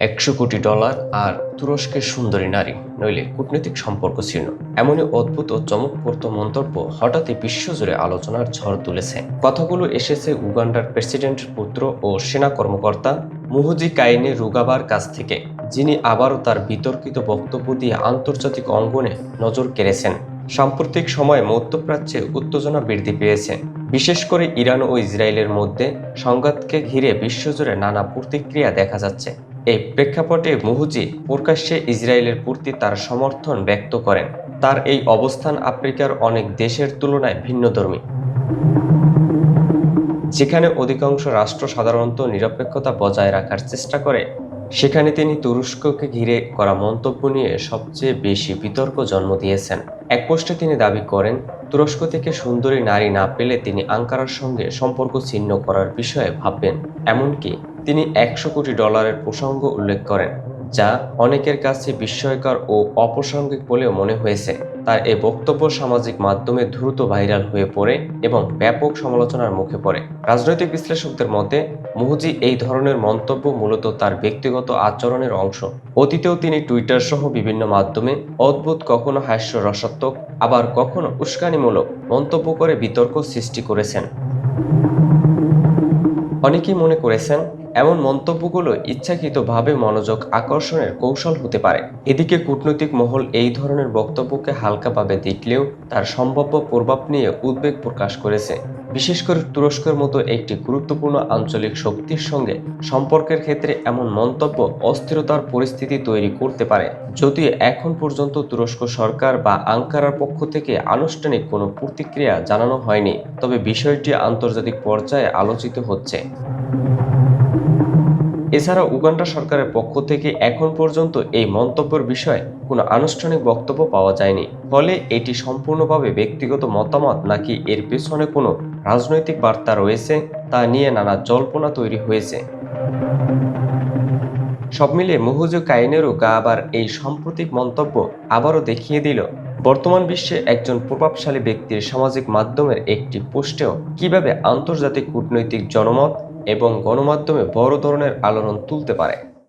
$100 কোটি আর তুরস্কের সুন্দরী নারী, নইলে কূটনৈতিক সম্পর্ক ছিন্ন। এমনই অদ্ভুত ও চমকপ্রদ মন্তব্য হঠাৎই বিশ্বজুড়ে আলোচনার ঝড় তুলেছে। কথাগুলো এসেছে উগান্ডার প্রেসিডেন্টের পুত্র ও সেনা কর্মকর্তা মুহোজি কাইনেরুগাবার কাছ থেকে, যিনি আবারও তার বিতর্কিত বক্তব্য দিয়ে আন্তর্জাতিক অঙ্গনে নজর কেড়েছেন। সাম্প্রতিক সময়ে মধ্যপ্রাচ্যে উত্তেজনা বৃদ্ধি পেয়েছে, বিশেষ করে ইরান ও ইসরায়েলের মধ্যে সংঘাতকে ঘিরে বিশ্বজুড়ে নানা প্রতিক্রিয়া দেখা যাচ্ছে। এই প্রেক্ষাপটে মুহুজি প্রকাশ্যে ইসরায়েলের প্রতি তার সমর্থন ব্যক্ত করেন। তার এই অবস্থান আফ্রিকার অনেক দেশের তুলনায় ভিন্নধর্মী, যেখানে অধিকাংশ রাষ্ট্র সাধারণত নিরপেক্ষতা বজায় রাখার চেষ্টা করে। সেখানে তিনি তুরস্ককে ঘিরে করা মন্তব্য নিয়ে সবচেয়ে বেশি বিতর্ক জন্ম দিয়েছেন। এক পোস্টে তিনি দাবি করেন, তুরস্ক থেকে সুন্দরী নারী না পেলে তিনি আঙ্কারার সঙ্গে সম্পর্ক ছিন্ন করার বিষয়ে ভাববেন। এমনকি তিনি $100 কোটি প্রসঙ্গ উল্লেখ করেন, যা অনেকের কাছে বিস্ময়কর ও অপ্রাসঙ্গিক বলেও মনে হয়েছে। তার এই বক্তব্য সামাজিক মাধ্যমে দ্রুত ভাইরাল হয়ে পড়ে এবং ব্যাপক সমালোচনার মুখে পড়ে। রাজনৈতিক বিশ্লেষকদের মতে, মুহুজি এই ধরনের মন্তব্য মূলত তার ব্যক্তিগত আচরণের অংশ। অতীতেও তিনি টুইটার সহ বিভিন্ন মাধ্যমে অদ্ভুত, কখনো হাস্যরসাত্মক, আবার কখনো উস্কানিমূলক মন্তব্য করে বিতর্ক সৃষ্টি করেছেন। অনেকেই মনে করেছেন, এমন মন্তব্যগুলো ইচ্ছাকৃতভাবে মনোযোগ আকর্ষণের কৌশল হতে পারে। এদিকে কূটনৈতিক মহল এই ধরনের বক্তব্যকে হালকাভাবে দেখলেও তার সম্ভাব্য প্রভাব নিয়ে উদ্বেগ প্রকাশ করেছে। বিশেষ করে তুরস্কের মতো একটি গুরুত্বপূর্ণ আঞ্চলিক শক্তির সঙ্গে সম্পর্কের ক্ষেত্রে এমন মন্তব্য অস্থিরতার পরিস্থিতি তৈরি করতে পারে। যদিও এখন পর্যন্ত তুরস্ক সরকার বা আঙ্কারার পক্ষ থেকে আনুষ্ঠানিক কোনো প্রতিক্রিয়া জানানো হয়নি, তবে বিষয়টি আন্তর্জাতিক পর্যায়ে আলোচিত হচ্ছে। এছাড়া উগান্ডা সরকারের পক্ষ থেকে এখন পর্যন্ত এই মন্তব্যের বিষয়ে কোনো আনুষ্ঠানিক বক্তব্য পাওয়া যায়নি। ফলে এটি সম্পূর্ণভাবে ব্যক্তিগত মতামত নাকি এর পেছনে কোনো রাজনৈতিক বার্তা রয়েছে, তা নিয়ে নানা জল্পনা তৈরি হয়েছে। সব মিলিয়ে মুহুজি কাইনেরুগাবার এই সাম্প্রতিক মন্তব্য আবারও দেখিয়ে দিল, বর্তমান বিশ্বে একজন প্রভাবশালী ব্যক্তির সামাজিক মাধ্যমের একটি পোস্টেও কিভাবে আন্তর্জাতিক কূটনৈতিক জনমত এবং গণমাধ্যমে বড় ধরনের আলোড়ন তুলতে পারে।